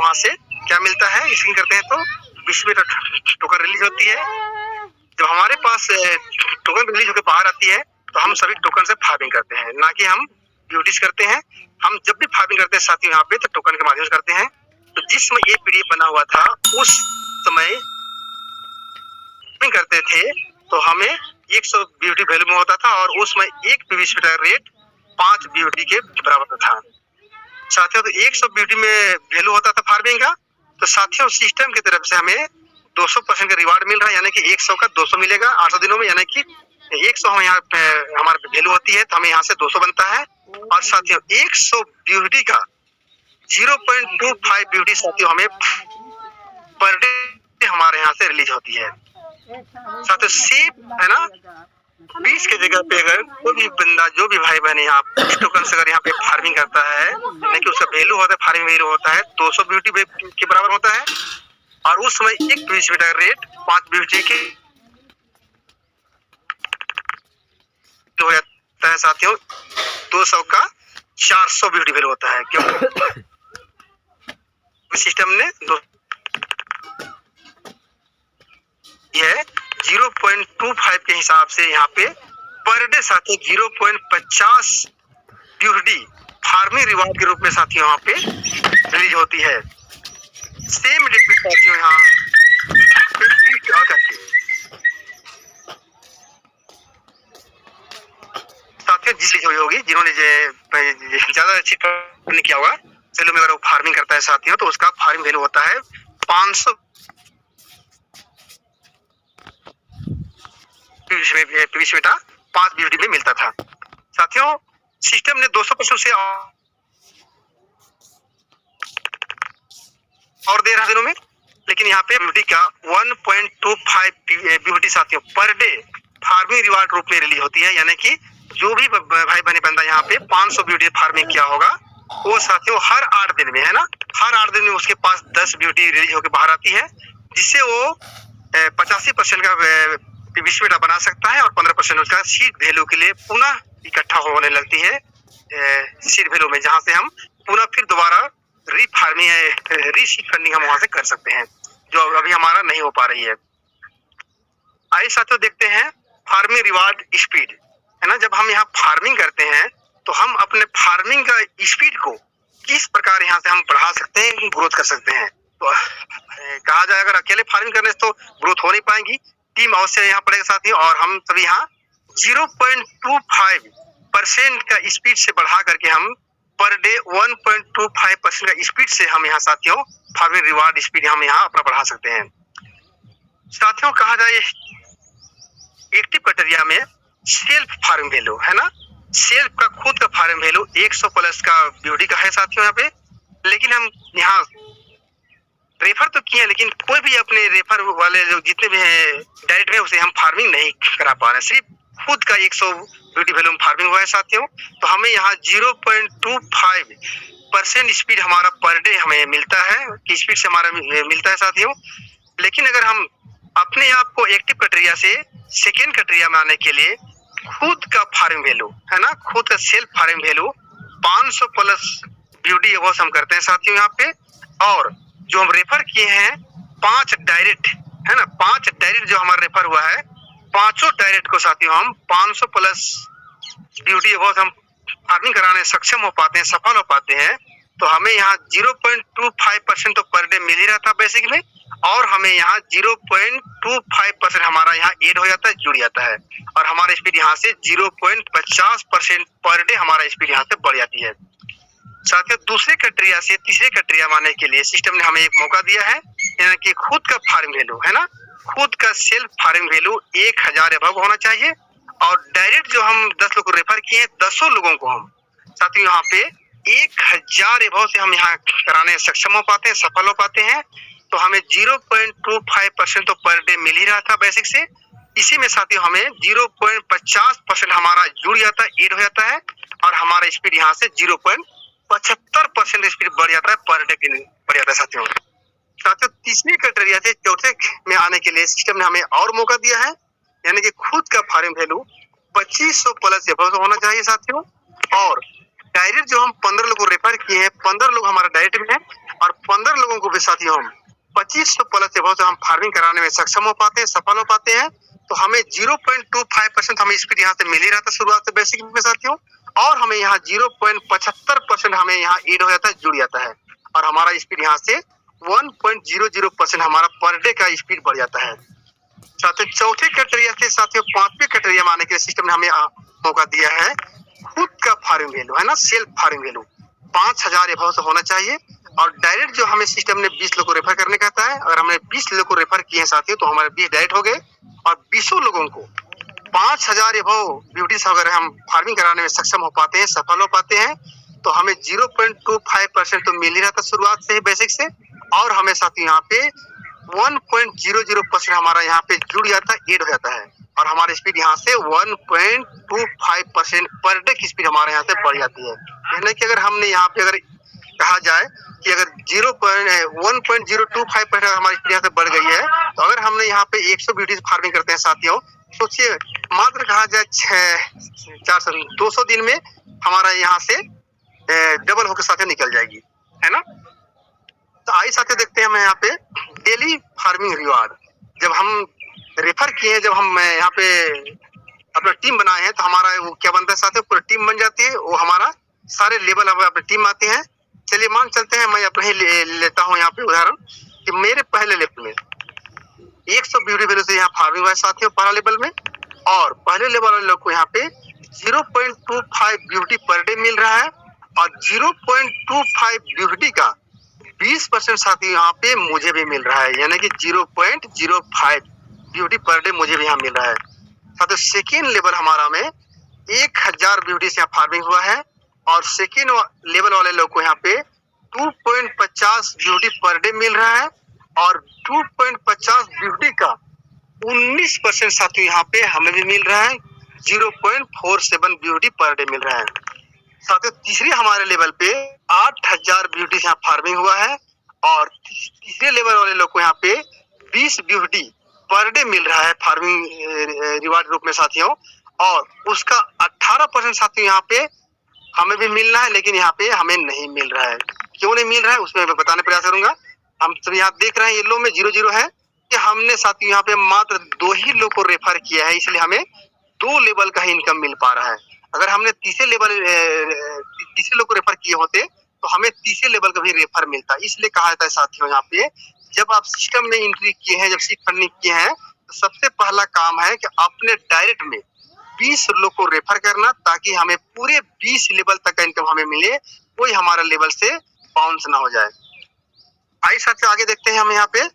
वहां से क्या मिलता है, स्क्रीन करते हैं तो 20 रुपये टोकन रिलीज होती है। जब हमारे पास टोकन रिलीज होकर बाहर आती है तो हम सभी टोकन से फार्मिंग करते हैं, ना कि हम ड्यूटीज करते हैं। हम जब भी फार्मिंग करते हैं साथियों यहाँ पे तो टोकन के माध्यम से करते हैं। तो जिस समय ये पीडीएफ बना हुआ था उस समय करते थे तो हमें 100 बीयूटी वैल्यू में होता था और उसमें एक पीवीसी का रेट 5 बीयूटी के बराबर था साथियों। तो 100 बीयूटी में वैल्यू होता था फार्मिंग का। तो साथियों सिस्टम की तरफ से हमें 200% का रिवार्ड मिल रहा है, यानी कि 100 का 200 मिलेगा 800 दिनों में, यानी कि 100 हम यहाँ हमारी वैल्यू होती है तो हमें यहाँ से 200 बनता है। और साथियों 100 बीयूटी का 0.25 बीयूटी साथियों हमें पर डे हमारे यहाँ से रिलीज होती है। साथियों सेम है ना, 20 के जगह पे अगर कोई भी बंदा जो भी भाई बहन यहाँ टोकन से अगर यहाँ पे फार्मिंग करता है, लेकिन उसका वैल्यू होता है, फार्मिंग वैल्यू होता है 200 ब्यूटी के बराबर होता है और उस समय एक पीवीसी का रेट 5 ब्यूटी के हो जाता है साथियों। 200 का 400 ब्यूटी वैल्यू होता है, क्योंकि सिस्टम ने यह 0.25 के हिसाब से यहाँ पे पर डे साथियों 0.50 ब्यूटी फार्मिंग रिवार्ड के रूप में साथियों यहाँ पे रिलीज होती है। सेम डेट पे साथियों यहाँ करके साथियों जिस हुई होगी जिन्होंने ज्यादा अच्छी नहीं किया होगा, चलो में अगर वो फार्मिंग करता है साथियों तो उसका फार्मिंग वैल्यू होता है 500 पीवीसी बेटा 5 बीयूटी में मिलता था साथियों। सिस्टम ने 200% से और दे रहा दिनों में, लेकिन यहाँ पे ब्यूटी का 1.25 ब्यूटी साथियों पर डे फार्मिंग रिवार्ड रूप में रिलीज होती है, यानी कि जो भी भाई बने बंदा यहाँ पे 500 ब्यूटी फार्मिंग किया होगा वो साथियों हर 8 दिन में है ना, हर 8 दिन में उसके पास 10 ब्यूटी रिलीज होकर बाहर आती है, जिससे वो 85% का पीवीसी बेटा बना सकता है और 15% उसका सीड वैल्यू के लिए पुनः इकट्ठा होने लगती है सीड वैल्यू में, जहां से हम पुनः फिर दोबारा रीसीड फंडिंग हम वहां से कर सकते हैं, जो अभी हमारा नहीं हो पा रही है। आइए साथियों देखते हैं फार्मिंग रिवार्ड स्पीड है ना। जब हम यहाँ फार्मिंग करते हैं तो हम अपने फार्मिंग का स्पीड को किस प्रकार यहाँ से हम बढ़ा सकते हैं, ग्रोथ कर सकते हैं। तो कहा जाए अगर अकेले फार्मिंग करने से तो ग्रोथ हो नहीं पाएंगी, टीम अवश्य यहाँ पड़ेगा साथियों। और हम सभी यहाँ 0.25% का स्पीड से बढ़ा करके हम पर डे 1.25% का स्पीड से हम यहाँ साथियों फार्मिंग रिवार्ड स्पीड हम यहाँ अपना बढ़ा सकते हैं साथियों। कहा जाए एक्टिव क्राइटेरिया में सेल्फ फार्मिंग वैल्यू है ना, सेल्फ का खुद का फार्मिंग वैल्यू 100 प्लस का ब्यूटी का है साथियों यहाँ पे, लेकिन हम यहाँ रेफर तो किए लेकिन कोई भी अपने रेफर वाले जो जितने भी हैं डायरेक्ट में उसे हम फार्मिंग नहीं करा पा रहे, सिर्फ खुद का 100 ब्यूटी वैल्यू में फार्मिंग हुआ है साथियों। तो हमें यहाँ 0.25% स्पीड हमारा पर डे हमें मिलता है कि स्पीड से हमारा मिलता है साथियों। लेकिन अगर हम अपने आप को एक्टिव क्राइटेरिया से सेकेंड क्राइटेरिया में आने के लिए खुद का फार्मिंग वैल्यू है ना, खुद का self farming value 500 plus beauty वो हम करते हैं साथियों यहाँ पे। और जो हम रेफर किए हैं 5 डायरेक्ट है ना, 5 डायरेक्ट जो हमारा रेफर हुआ है, पांचों डायरेक्ट को साथियों हम 500 प्लस ब्यूटी वो हम फार्मिंग कराने सक्षम हो पाते हैं, सफल हो पाते हैं। तो हमें यहाँ 0.25% तो पर डे मिल ही रहा था बेसिक में, और हमें यहाँ 0.25% हमारा यहाँ एड हो जाता है, जुड़ जाता है, और हमारा स्पीड यहाँ से 0.50% पर डे हमारा स्पीड यहाँ से बढ़ जाती है साथियों। दूसरे क्राइटेरिया से तीसरे क्राइटेरिया मानने के लिए सिस्टम ने हमें एक मौका दिया है, यानी कि खुद का फार्मिंग वैल्यू है ना, खुद का सेल्फ फार्मिंग वैल्यू 1000 अबव होना चाहिए। और डायरेक्ट जो हम 10 लोग को रेफर किए 10 लोगों को हम साथियों यहाँ पे 1000 अबव से हम यहाँ कराने सक्षम हो पाते हैं, सफल हो पाते हैं। तो हमें 0.25% तो पर डे मिल ही रहा था बेसिक से, इसी में साथियों हमें 0.50% हमारा जुड़ जाता है, एड हो जाता है, और हमारा स्पीड यहाँ से 0.75% स्पीड बढ़ जाता है, पर डे बढ़ जाता है साथियों। तीसरे क्राइटेरिया से चौथे में आने के लिए सिस्टम ने हमें और मौका दिया है, यानी कि खुद का फार्मिंग वैल्यू 2500 प्लस होना चाहिए साथियों। और डायरेक्ट जो हम 15 लोगों को रेफर किए हैं, 15 लोग हमारा डायरेक्ट में है, और 15 लोगों साथियों हम 2500 प्लस एबव से हम फार्मिंग कराने में सक्षम हो पाते हैं, सफल हो पाते हैं, तो हमें 0.25% हमें स्पीड यहाँ से मिल ही रहा था शुरुआत से बेसिक में साथियों, और हमें यहाँ 0.75% हमें यहाँ एड हो जाता है, जुड़ जाता है, और हमारा स्पीड यहाँ से 1.00% हमारा पर डे का स्पीड बढ़ जाता है। साथियों चौथे क्राइटेरिया से साथियों पांचवें क्राइटेरिया में आने के लिए सिस्टम ने हमें मौका दिया है खुद का फार्मिंग वैल्यू, है ना, सेल्फ फार्मिंग वैल्यू 5000 एबव से होना चाहिए, और डायरेक्ट जो हमें सिस्टम ने 20 लोग को रेफर करने कहता है। अगर हमने 20 लोग को रेफर किए हैं साथियों तो हमारे 20 डायरेक्ट हो गए, और 20 लोगों को 5000 एबव ब्यूटीज अगर हम फार्मिंग कराने में सक्षम हो पाते हैं, सफल हो पाते हैं, तो हमें 0.25% तो मिल ही रहा था शुरुआत से ही बेसिक से, और हमें साथियों यहाँ पे 1.00% हमारा यहाँ पे जुड़ जाता है, एड हो जाता है, और हमारी स्पीड यहाँ से 1.25% पर डे की स्पीड हमारे यहाँ से बढ़ जाती है। यानी कि अगर हमने यहाँ पे अगर कहा जाए कि अगर 1.025% हमारी स्पीड यहाँ से बढ़ गई है, तो अगर हमने यहाँ पे 100 ब्यूटी फार्मिंग करते हैं साथियों, सोचिए मात्र कहा जाए 200 दिन में हमारा यहाँ से डबल होकर साथियों निकल जाएगी, है ना। तो आइए साथियों देखते हैं हम यहाँ पे डेली फार्मिंग रिवार्ड। जब हम रेफर किए, जब हम यहाँ पे अपना टीम बनाए हैं, तो हमारा वो क्या बनता है साथियों, पूरी टीम बन जाती है, वो हमारा सारे लेवल अपनी टीम आते हैं। चलिए मान चलते हैं, मैं अपने ही लेता हूँ यहाँ पे उदाहरण कि मेरे पहले लेवल में 100 ब्यूटी वैल्यू से यहाँ फार्मिंग हुआ है साथियों पहला लेवल में, और पहले लेवल वाले लोग को यहाँ पे 0.25 ब्यूटी पर डे मिल रहा है, और 0.25 ब्यूटी का 20% साथियों यहाँ पे मुझे भी मिल रहा है, यानी कि 0.05 ब्यूटी पर डे मुझे भी यहाँ मिल रहा है साथियों। सेकेंड लेवल हमारा में 1000 ब्यूटी से यहाँ फार्मिंग हुआ है, और सेकेंड लेवल वाले लोग को यहाँ पे 2.50 ब्यूटी पर डे मिल रहा है, और 2.50 ब्यूटी का 19% साथियों यहाँ पे हमें भी मिल रहा है, 0.47 ब्यूटी पर डे मिल रहा है साथियों। तीसरे हमारे लेवल पे 8000 ब्यूटी यहाँ फार्मिंग हुआ है, और तीसरे लेवल वाले लोग को यहाँ पे 20 ब्यूटी पर डे मिल रहा है फार्मिंग रिवार्ड रूप में साथियों, और उसका 18% साथियों यहाँ पे हमें भी मिलना है, लेकिन यहाँ पे हमें नहीं मिल रहा है। क्यों नहीं मिल रहा है उसमें मैं बताने प्रयास करूंगा। हम सब यहाँ देख रहे हैं येलो में 00 है कि हमने साथियों यहाँ पे मात्र 2 ही लोग को रेफर किया है, इसलिए हमें 2 लेवल का ही इनकम मिल पा रहा है। अगर हमने तीसरे लोग को रेफर किए होते तो हमें तीसरे लेवल का भी रेफर मिलता। इसलिए कहा जाता है साथियों यहाँ पे जब आप सिस्टम में एंट्री किए हैं, जब सीट फंडिंग किए हैं, तो सबसे पहला काम है कि अपने डायरेक्ट में 20 लोग को रेफर करना, ताकि हमें पूरे 20 लेवल तक का इनकम हमें मिले, कोई हमारा लेवल से बाउंस ना हो जाए। आइए साथियों आगे देखते हैं हम यहाँ पे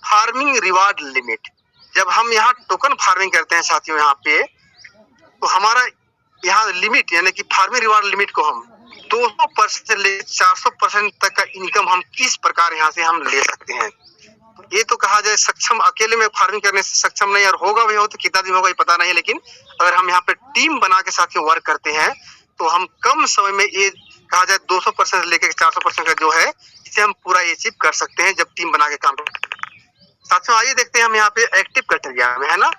फार्मिंग रिवार्ड लिमिट। जब हम यहाँ टोकन फार्मिंग करते हैं साथियों यहाँ पे, तो हमारा यहाँ लिमिट यानी कि फार्मिंग रिवार्ड लिमिट को हम 200% से ले 400% तक का इनकम हम किस प्रकार यहाँ से हम ले सकते हैं। ये तो कहा जाए सक्षम अकेले में फार्मिंग करने से सक्षम नहीं, और होगा भी हो तो कितना दिन होगा ये पता नहीं, लेकिन अगर हम यहाँ पे टीम बना के साथियों वर्क करते हैं तो हम कम समय में ये कहा जाए 200% से लेकर 400% का जो है इसे हम पूरा अचीव कर सकते हैं जब टीम बना के काम करते हैं। साथियों आइए देखते हैं हम यहाँ पे एक्टिव क्राइटेरिया में, है ना,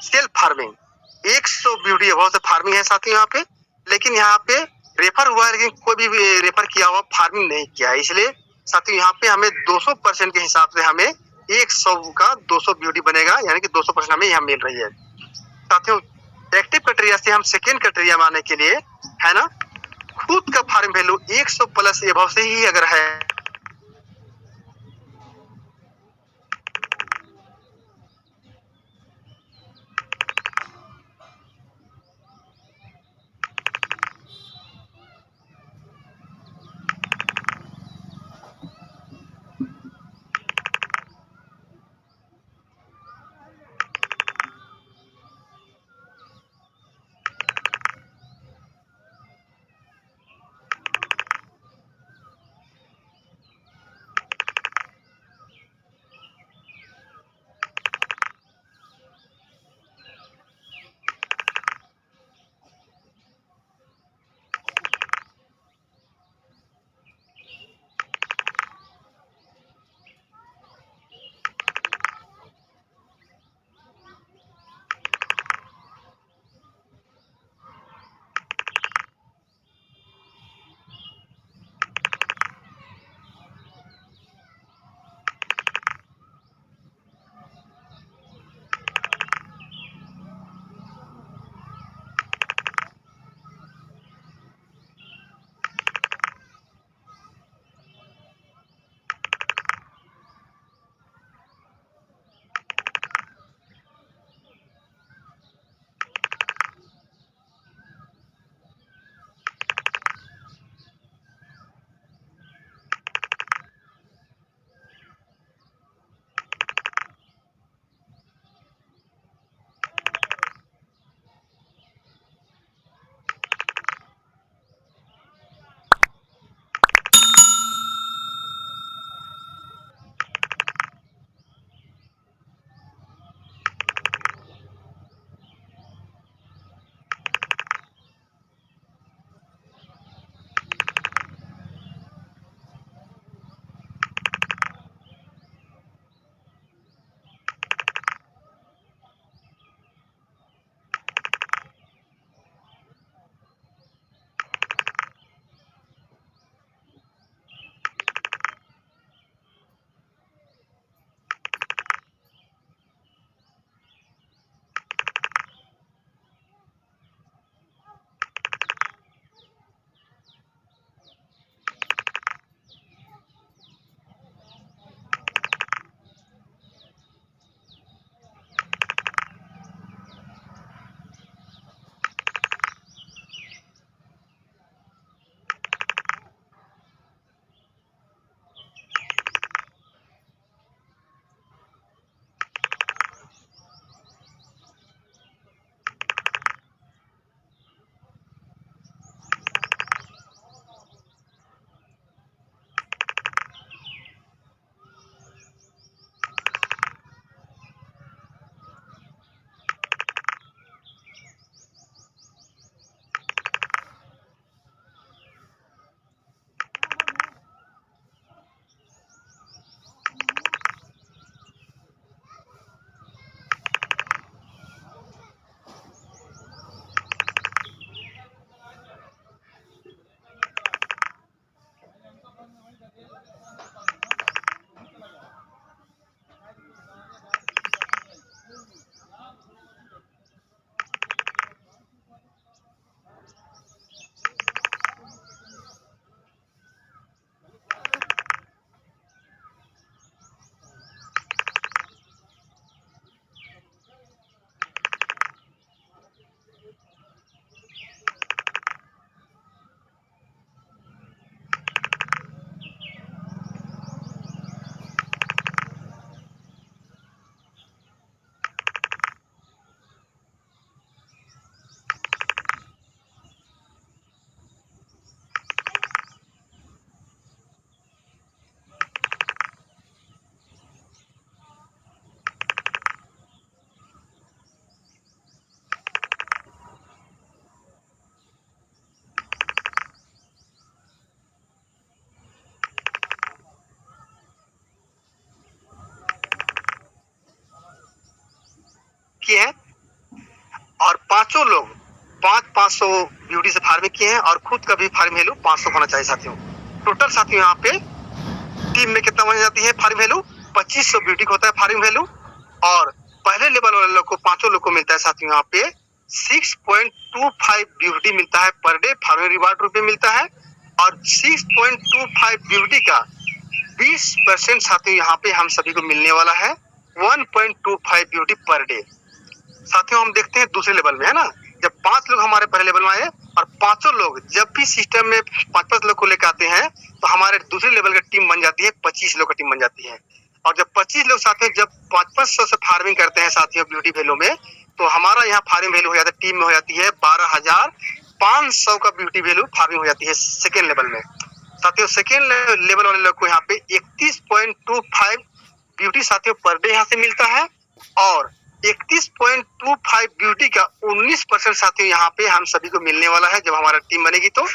सेल्फ फार्मिंग 100 ब्यूटी अबव से फार्मिंग है साथियों यहाँ पे, लेकिन यहाँ पे रेफर हुआ है, लेकिन कोई भी रेफर किया हुआ फार्मिंग नहीं किया है, इसलिए साथियों यहाँ पे हमें 200% के हिसाब से हमें 100 का 200 ब्यूटी बनेगा, यानी कि 200% हमें यहाँ मिल रही है साथियों। एक्टिव क्राइटेरिया से हम सेकेंड क्राइटेरिया में आने के लिए, है ना, खुद का फार्म वैल्यू 100 प्लस एबव से ही अगर है, किए हैं और पांचों लोग 500 ब्यूटी से फार्मिंग किए हैं और खुद का भी फार्मिंग वैल्यू 500 होना चाहिए साथियों। टोटल साथियों यहाँ पे टीम में कितना बन जाती है फार्मिंग वैल्यू? 2500 ब्यूटी का होता है फार्मिंग वैल्यू और पहले लेवल वाले लोग को 5 लोग को मिलता है साथियों यहाँ पे 6.25 ब्यूटी मिलता है पर डे फार्मिंग रिवार्ड रूप में मिलता है और 6.25 ब्यूटी का 20% साथियों यहाँ पे हम सभी को मिलने वाला है 1.25 ब्यूटी पर डे। साथियों हम देखते हैं दूसरे लेवल में, है ना, जब 5 लोग हमारे पहले लेवल में आए और 5 लोग जब भी सिस्टम में 5 लोग को लेकर आते हैं तो हमारे दूसरे लेवल का टीम बन जाती है 25 लोग का टीम बन जाती है और जब 25 लोग साथियों जब 500 से फार्मिंग करते हैं साथियों ब्यूटी वैल्यू में तो हमारा यहाँ फार्मिंग वैल्यू हो जाता है टीम में हो जाती है 12,500 का ब्यूटी वैल्यू फार्मिंग हो जाती है सेकेंड लेवल में। साथियों सेकेंड लेवल वाले लोग को यहाँ पे 31.25 ब्यूटी साथियों पर डे यहाँ से मिलता है और 31.25 ब्यूटी का 19% साथियों यहाँ पे हम सभी को मिलने वाला है जब हमारा टीम बनेगी तो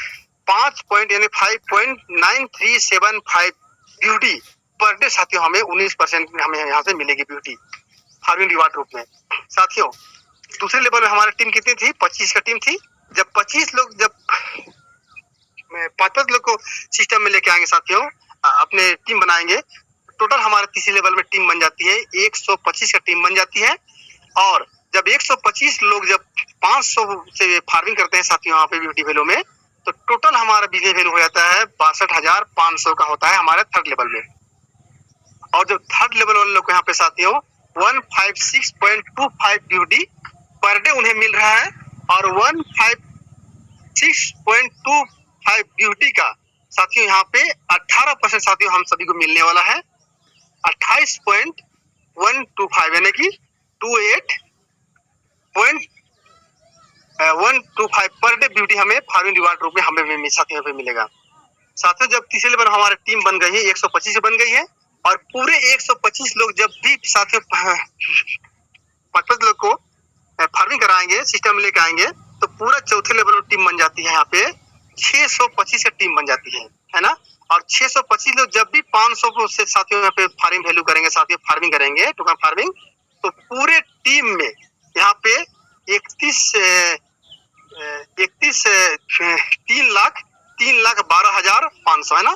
5.9375 ब्यूटी पर डे साथियों हमें 19% हमें यहाँ से मिलेगी ब्यूटी फार्मिंग रिवार्ड रूप में। साथियों दूसरे लेवल में हमारी टीम कितनी थी? 25 का टीम थी। जब 25 लोग जब 5 लोग को सिस्टम में लेके आएंगे साथियों अपने टीम बनाएंगे टोटल हमारे तीसरे लेवल में टीम बन जाती है 125 का टीम बन जाती है और जब 125 लोग जब 500 से फार्मिंग करते हैं साथियों यहाँ पे ब्यूटी वैल्यू में तो टोटल हमारा बिजनेस वैल्यू हो जाता है 62,500 का होता है हमारे थर्ड लेवल में और जब थर्ड लेवल वाले लोग को यहाँ पे साथियों 156.25 ब्यूटी पर डे उन्हें मिल रहा है और 156.25 ब्यूटी का साथियों यहाँ पे 18% साथियों हम सभी को मिलने वाला है 28.125 यानी कि 28.125 पर डे ब्यूटी हमें फार्मिंग रिवार्ड रूप में हमें साथियों पे मिलेगा। साथियों जब तीसरे लेवल हमारी टीम बन गई है 125 बन गई है और पूरे 125 लोग जब भी साथियों 5 लोग को फार्मिंग कराएंगे सिस्टम में लेकर आएंगे तो पूरा चौथे लेवल टीम बन जाती है यहाँ पे 625 का टीम बन जाती है ना और 625 लोग जब भी 500 से साथियों यहाँ पे फार्मिंग वैल्यू करेंगे साथियों फार्मिंग करेंगे टोकन फार्मिंग तो पूरे टीम में यहाँ पे 3,12,500 है ना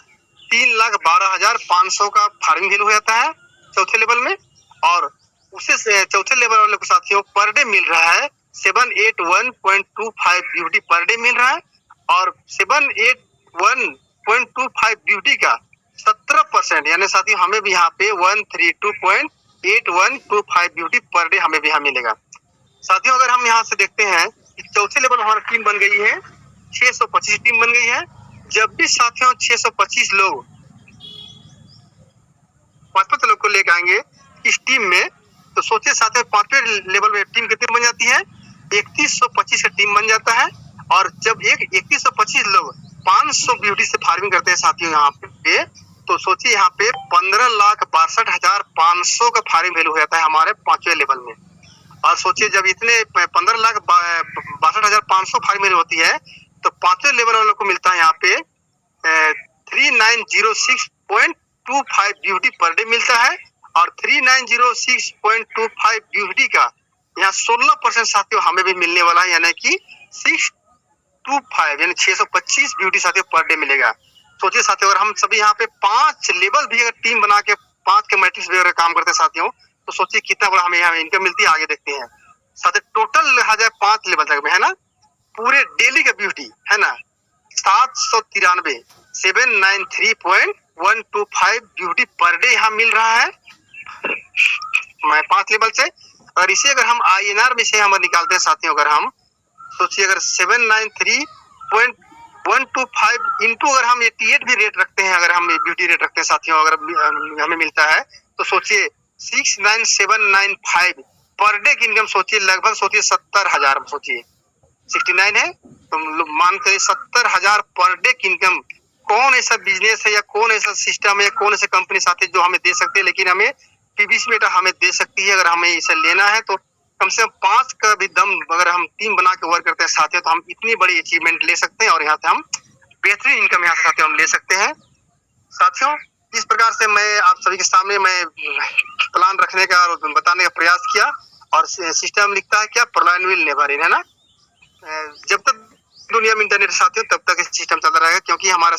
3,12,500 का फार्मिंग वैल्यू हो जाता है चौथे लेवल में और उसे चौथे लेवल वाले को साथियों पर डे मिल रहा है 781.25 ब्यूटी पर डे मिल रहा है और 781.25 ब्यूटी का 17% यानी साथियों हमें भी यहाँ पे 132.8125 ब्यूटी पर डे हमें भी यहाँ मिलेगा। साथियों अगर हम यहाँ से देखते हैं कि चौथे लेवल हमारी टीम बन गई है 625 टीम बन गई है। जब भी साथियों 625 लोग 5 लोग को लेकर आएंगे इस टीम में तो सोचिए साथियों 5वें लेवल में टीम कितनी बन जाती है 3125 का टीम बन जाता है और जब 3125 लोग 500 ब्यूटी से फार्मिंग करते हैं साथियों यहाँ पे तो सोचिए यहाँ पे 15,62,500 का फार्मिंग वैल्यू हो जाता है हमारे 5वें लेवल में और सोचिए जब इतने 15,62,500 फार्मिंग वैल्यू होती है तो 5वें लेवल वालों को मिलता है यहाँ पे 3906.25 ब्यूटी पर डे मिलता है और 3906.25 ब्यूटी का यहाँ 16% साथियों हमें भी मिलने वाला है यानी कि 625 यानी 625 ब्यूटी साथियों पर डे मिलेगा। सोचिए साथियों अगर हम सभी यहाँ पे 5 लेवल भी अगर टीम बना के 5 के मैट्रिक्स भी अगर काम करते हैं साथियों तो सोचिए कितना बड़ा हमें यहाँ इनकम मिलती है। आगे देखते हैं साथियों टोटल आ जाए 5 लेवल तक में है ना पूरे डेली का ब्यूटी है ना 793 793.125 ब्यूटी पर डे यहाँ मिल रहा है मैं 5 लेवल से। और इसे अगर हम INR में से हम निकालते हैं साथियों अगर हम सोचिए अगर 793.125 इंटू अगर हम 88 भी रेट रखते हैं अगर हम ब्यूटी रेट रखते हैं साथियों अगर हमें मिलता है तो सोचिए 69795 पर डे की इनकम सोचिए लगभग सोचिए 70,000 सोचिए 69 है तो मान कर 70,000 पर डे की इनकम कौन ऐसा बिजनेस है या कौन ऐसा सिस्टम है कौन ऐसे कंपनी साथी जो हमें दे सकते हैं लेकिन हमें पीबीसी बेटा हमें दे सकती है। अगर हमें इसे लेना है तो कम से कम 5 का भी दम अगर हम टीम बना के वर्क करते हैं साथियों तो हम इतनी बड़ी अचीवमेंट ले सकते हैं और यहाँ से हम बेहतरीन इनकम यहाँ से साथियों हम ले सकते हैं। साथियों इस प्रकार से मैं आप सभी के सामने मैं प्लान रखने का और बताने का प्रयास किया और सिस्टम लिखता है क्या, प्लान विल नेवर इन, है ना। जब तक दुनिया में इंटरनेट साथियों तब तक सिस्टम चलता रहेगा, क्योंकि हमारा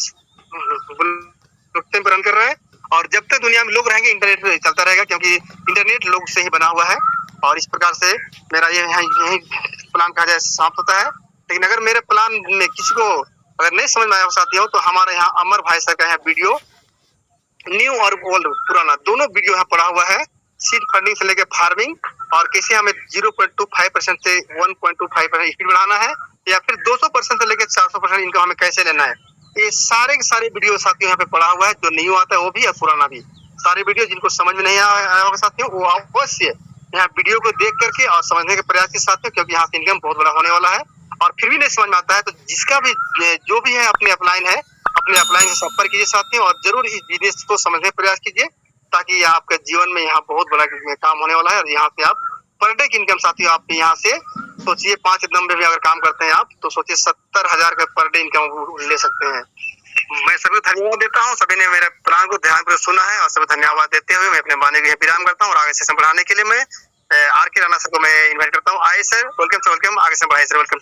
रन कर रहा है। और जब तक दुनिया में लोग रहेंगे इंटरनेट चलता रहेगा, क्योंकि इंटरनेट लोग से ही बना हुआ है। और इस प्रकार से मेरा यही प्लान कहा जाए समाप्त होता है। लेकिन अगर मेरे प्लान में किसी को अगर नहीं समझ में आया साथियों, तो हमारे यहाँ अमर भाई सर का है वीडियो, न्यू और ओल्ड पुराना दोनों वीडियो यहाँ पड़ा हुआ है। सीड फंडिंग से लेकर फार्मिंग, और कैसे हमें 0.25% से 1.25% स्पीड बढ़ाना है, या फिर 200% से लेकर 400% इनकम हमें कैसे लेना है। ये सारे के सारे वीडियो साथियों यहाँ पे पड़ा हुआ है, जो न्यू आता है वो भी और पुराना भी। सारे वीडियो जिनको समझ में नहीं आया होगा साथियों, वो अवश्य यहाँ वीडियो को देख करके और समझने के प्रयास के साथ में, क्योंकि यहाँ से इनकम बहुत बड़ा होने वाला है। और फिर भी नहीं समझ में आता है तो जिसका भी जो भी है अपने अपलाइन है, अपने अपलाइन से संपर्क कीजिए साथियों, और जरूर इस बिजनेस को समझने का प्रयास कीजिए, ताकि आपके जीवन में यहाँ बहुत बड़ा काम होने वाला है। और यहाँ पे आप पर डे की इनकम साथियों आपके यहाँ से सोचिए 5 नंबर में अगर काम करते हैं आप, तो सोचिए 70,000 का पर डे इनकम ले सकते हैं। मैं सभी को धन्यवाद देता हूँ, सभी ने मेरे प्लान को ध्यानपूर्वक सुना है, और सभी धन्यवाद देते हुए मैं अपने वाणी को विराम करता हूँ। और आगे सेशन बढ़ाने के लिए मैं आर के राणा सर को मैं इन्वाइट करता हूँ। आइए सर, वेलकम, आगे से बढ़ाइए सर, वेलकम।